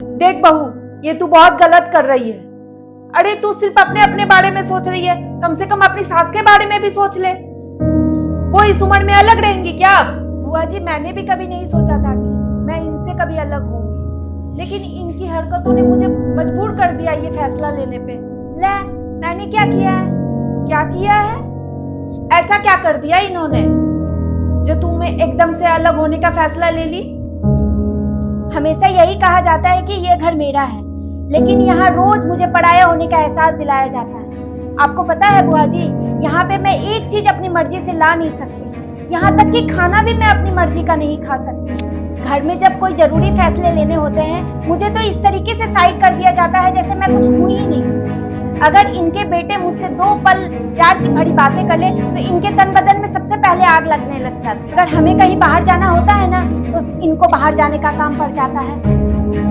देख बहू, ये तू बहुत गलत कर रही है। अरे तू सिर्फ अपने अपने बारे में सोच रही है, कम से कम अपनी सास के बारे में भी सोच ले। वो इस उम्र में अलग रहेंगी क्या अब? बुआ जी, मैंने भी कभी नहीं सोचा था कि मैं इनसे कभी अलग होंगी, लेकिन इनकी हरकतों ने मुझे मजबूर कर दिया ये फैसला लेने पे। ले, मैंने क्या किया है? क्या किया है? ऐसा क्या कर दिया इन्होंने जो तुम्हें एकदम से अलग होने का फैसला ले ली? हमेशा यही कहा जाता है कि ये घर मेरा है, लेकिन यहाँ रोज मुझे पराया होने का एहसास दिलाया जाता है। आपको पता है बुआ जी, यहाँ पे मैं एक चीज अपनी मर्जी से ला नहीं सकती, यहाँ तक कि खाना भी मैं अपनी मर्जी का नहीं खा सकती। घर में जब कोई जरूरी फैसले लेने होते हैं, मुझे तो इस तरीके से साइड कर दिया जाता है जैसे मैं कुछ हुई ही नहीं। अगर इनके बेटे मुझसे 2 पल प्यार की भरी बातें कर ले तो इनके तन बदन में सबसे पहले आग लगने लग जाती है। अगर हमें कहीं बाहर जाना होता है ना, तो इनको बाहर जाने का काम पड़ जाता है।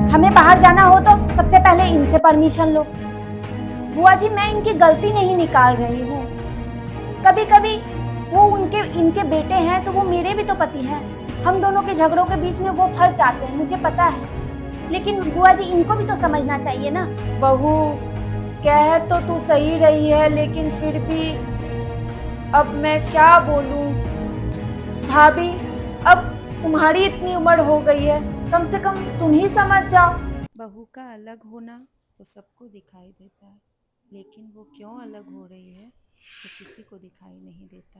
हमें बाहर जाना हो तो सबसे पहले इनसे परमिशन लो। बुआ जी, मैं इनकी गलती नहीं निकाल रही हूँ। कभी कभी वो इनके बेटे हैं तो वो मेरे भी तो पति हैं। हम दोनों के झगड़ों के बीच में वो फंस जाते हैं, मुझे पता है। लेकिन बुआ जी, इनको भी तो समझना चाहिए ना। बहू, कह तो तू सही रही है, लेकिन फिर भी अब मैं क्या बोलूं। भाभी, अब तुम्हारी इतनी उम्र हो गई है, कम से कम तुम ही समझ जाओ। बहू का अलग होना तो सबको दिखाई देता है, लेकिन वो क्यों अलग हो रही है तो किसी को दिखाई नहीं देता।